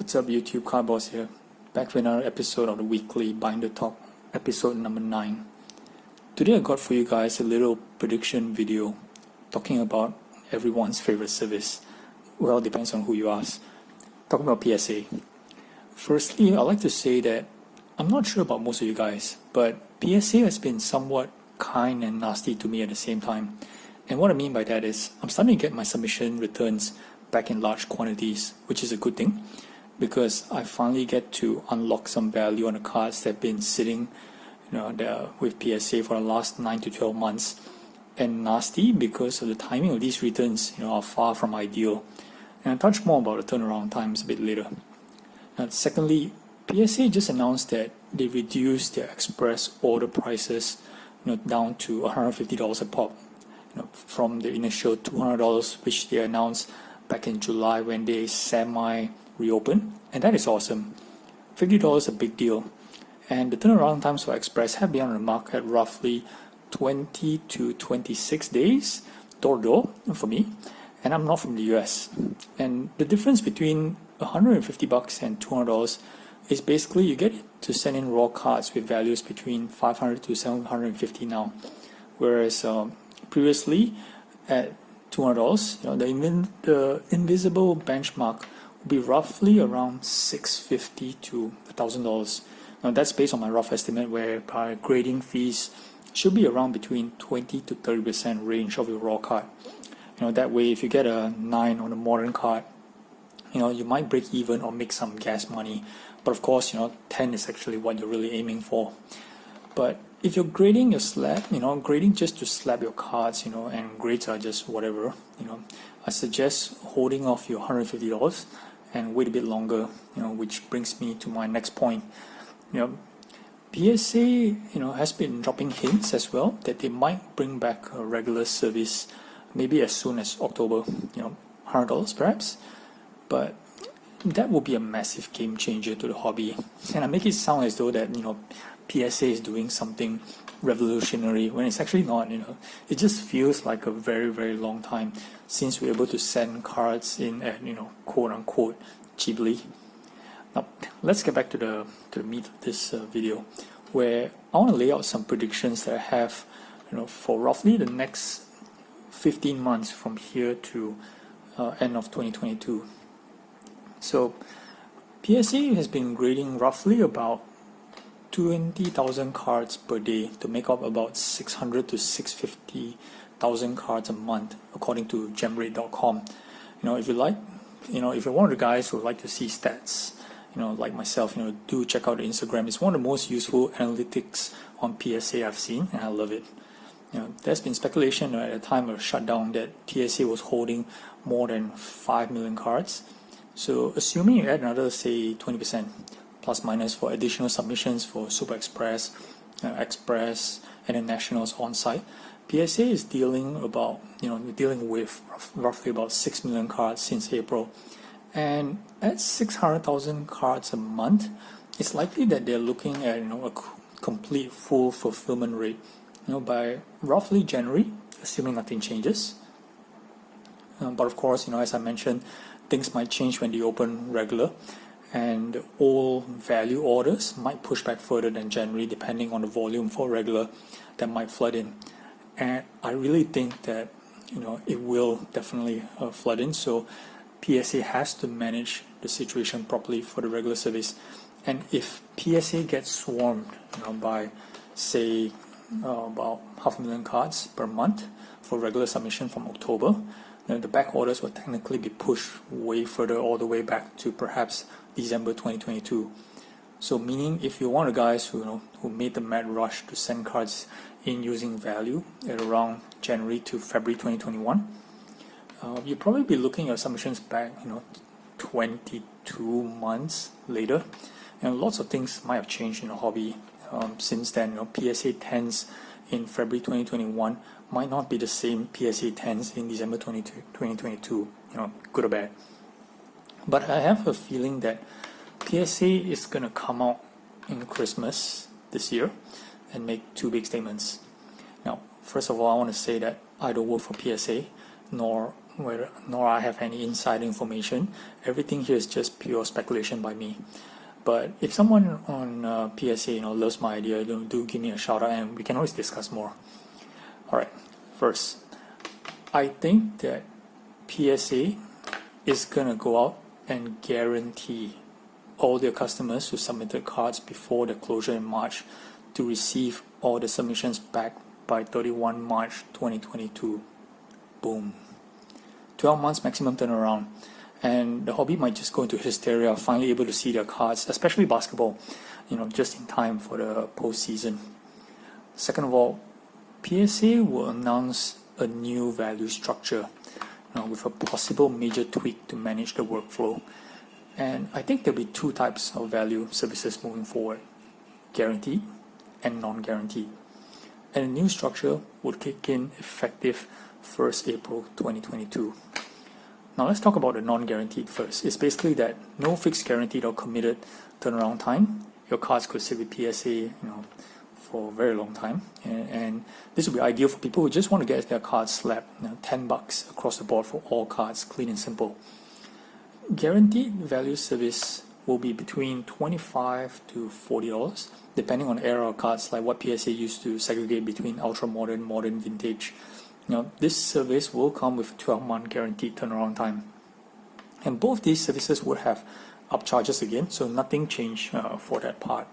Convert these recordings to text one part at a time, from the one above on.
What's up YouTube, Car Boss here, back with another episode of the weekly Binder Talk, episode number 9. Today I got for you guys a little prediction video talking about everyone's favorite service. Well, depends on who you ask. Talking about PSA. Firstly, I'd like to say that I'm not sure about most of you guys, but PSA has been somewhat kind and nasty to me at the same time. And what I mean by that is, I'm starting to get my submission returns back in large quantities, which is a good thing, because I finally get to unlock some value on the cards that have been sitting there with PSA for the last 9 to 12 months. And nasty because of the timing of these returns are far from ideal. And I'll touch more about the turnaround times a bit later. Now, secondly, PSA just announced that they reduced their express order prices down to $150 a pop, from the initial $200 which they announced back in July when they semi-reopened, and that is awesome. $50 is a big deal, and the turnaround times for Express have been on the mark at roughly 20 to 26 days, door for me, and I'm not from the US. And the difference between $150 and $200 is basically you get to send in raw cards with values between $500 to $750 now, whereas previously at $200, the invisible benchmark will be roughly around $650 to $1,000. Now that's based on my rough estimate, where grading fees should be around between 20 to 30% range of your raw card. That way, if you get a 9 on a modern card, you might break even or make some gas money. But of course, 10 is actually what you're really aiming for. But if you're grading your slab, grading just to slab your cards, and grades are just whatever, I suggest holding off your $150 and wait a bit longer, which brings me to my next point. PSA, has been dropping hints as well that they might bring back a regular service maybe as soon as October, $100 perhaps, but that will be a massive game changer to the hobby. And I make it sound as though that, PSA is doing something revolutionary when it's actually not. It just feels like a very, very long time since we're able to send cards in at, quote unquote, cheaply. Now, let's get back to the meat of this video, where I want to lay out some predictions that I have, for roughly the next 15 months from here to end of 2022. So, PSA has been grading roughly about 20,000 cards per day to make up about 600 to 650,000 cards a month, according to gemrate.com. If you like, if you're one of the guys who like to see stats, like myself, do check out the Instagram. It's one of the most useful analytics on PSA I've seen, and I love it. There's been speculation at the time of shutdown that PSA was holding more than 5 million cards. So assuming you add another, say, 20% plus minus for additional submissions for Super Express, Express, and then Nationals on site, PSA is dealing with roughly about 6 million cards since April. And at 600,000 cards a month, it's likely that they're looking at a complete full fulfillment rate by roughly January, assuming nothing changes. But of course, as I mentioned, things might change when they open regular, and all value orders might push back further than January depending on the volume for regular that might flood in. And I really think that it will definitely flood in, so PSA has to manage the situation properly for the regular service. And if PSA gets swarmed by, say, about 500,000 cards per month for regular submission from October, then the back orders will technically be pushed way further, all the way back to perhaps December 2022. So meaning, if you're one of the guys who made the mad rush to send cards in using value at around January to February 2021, you'll probably be looking at submissions back 22 months later, and lots of things might have changed in the hobby since then. PSA 10s in February 2021 might not be the same PSA 10s in December 2022, good or bad. But I have a feeling that PSA is going to come out in Christmas this year and make two big statements. Now, first of all, I want to say that I don't work for PSA, nor nor I have any inside information. Everything here is just pure speculation by me. But if someone on PSA loves my idea, do give me a shout out and we can always discuss more. Alright, first, I think that PSA is gonna go out and guarantee all their customers who submitted cards before the closure in March to receive all the submissions back by 31 March 2022. Boom. 12 months maximum turnaround. And the hobby might just go into hysteria, finally able to see their cards, especially basketball, just in time for the postseason. Second of all, PSA will announce a new value structure with a possible major tweak to manage the workflow. And I think there'll be two types of value services moving forward: guaranteed and non-guaranteed. And the new structure would kick in effective 1st April 2022. Now let's talk about the non-guaranteed first. It's basically that no fixed guaranteed or committed turnaround time. Your cards could sit with PSA, for a very long time, and this would be ideal for people who just want to get their cards slapped, $10 across the board for all cards, clean and simple. Guaranteed value service will be between $25 to $40, depending on the era of cards, like what PSA used to segregate between ultra modern, modern, vintage. This service will come with a 12-month guaranteed turnaround time. And both these services would have upcharges again, so nothing changed for that part.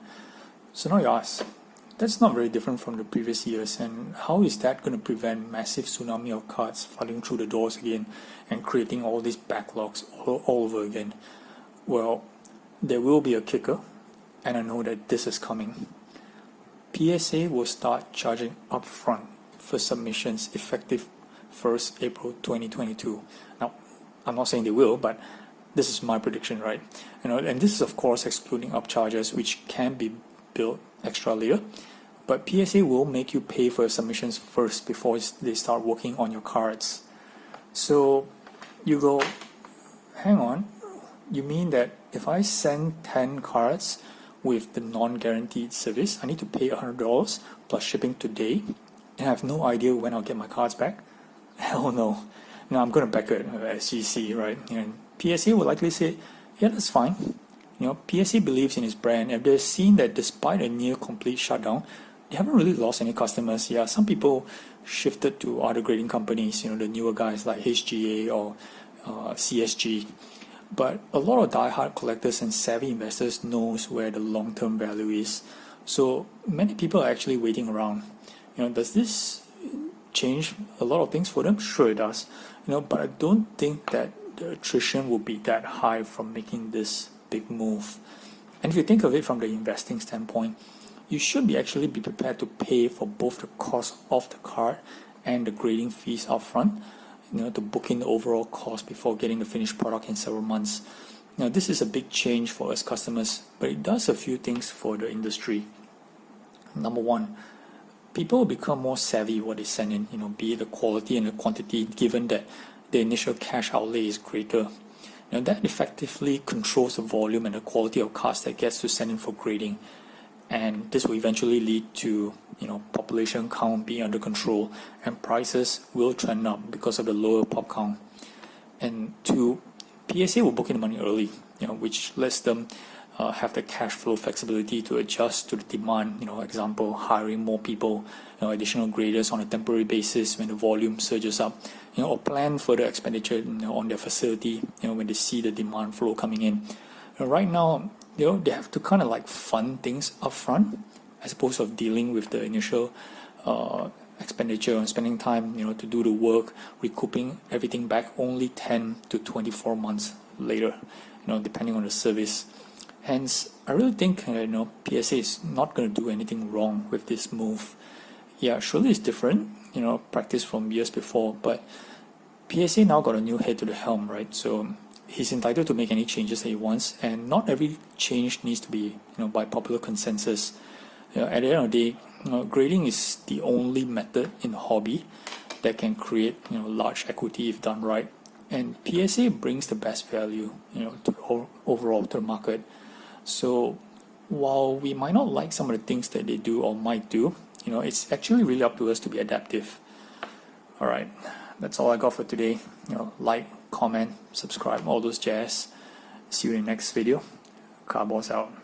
So now you ask, that's not very different from the previous years, and how is that going to prevent massive tsunami of cards flooding through the doors again and creating all these backlogs all over again? Well, there will be a kicker, and I know that this is coming. PSA will start charging upfront for submissions effective 1st April 2022. Now, I'm not saying they will, but this is my prediction, right? And this is of course excluding upcharges, which can be billed extra later. But PSA will make you pay for your submissions first before they start working on your cards. So you go, hang on, you mean that if I send 10 cards with the non-guaranteed service, I need to pay $100 plus shipping today, and I have no idea when I'll get my cards back? Hell no. Now I'm going to back it as GC, right? And PSA will likely say, yeah, that's fine. PSA believes in its brand, and they've seen that despite a near complete shutdown, they haven't really lost any customers. Yeah, some people shifted to other grading companies, the newer guys like HGA or CSG. But a lot of die-hard collectors and savvy investors knows where the long-term value is. So many people are actually waiting around. Does this change a lot of things for them? Sure it does. But I don't think that the attrition will be that high from making this big move. And if you think of it from the investing standpoint, you should actually be prepared to pay for both the cost of the card and the grading fees upfront, to book in the overall cost before getting the finished product in several months. Now, this is a big change for us customers, but it does a few things for the industry. Number one, people will become more savvy what they send in, be it the quality and the quantity, given that the initial cash outlay is greater. That effectively controls the volume and the quality of cards that gets to send in for grading. And this will eventually lead to population count being under control, and prices will trend up because of the lower pop count. And two, PSA will book in the money early, which lets them have the cash flow flexibility to adjust to the demand. Example, hiring more people, additional graders on a temporary basis when the volume surges up, or plan further expenditure on their facility when they see the demand flow coming in. Right now, they have to kind of like fund things upfront as opposed to dealing with the initial expenditure and spending time to do the work, recouping everything back only 10 to 24 months later, depending on the service. Hence, I really think PSA is not going to do anything wrong with this move. Yeah, surely it's different, practice from years before, but PSA now got a new head to the helm, right? So he's entitled to make any changes that he wants, and not every change needs to be by popular consensus. At the end of the day, grading is the only method in the hobby that can create large equity if done right, and PSA brings the best value overall to the market. So while we might not like some of the things that they do or might do, it's actually really up to us to be adaptive. Alright, that's all I got for today. Like, comment, subscribe, all those jazz. See you in the next video. Carboss out.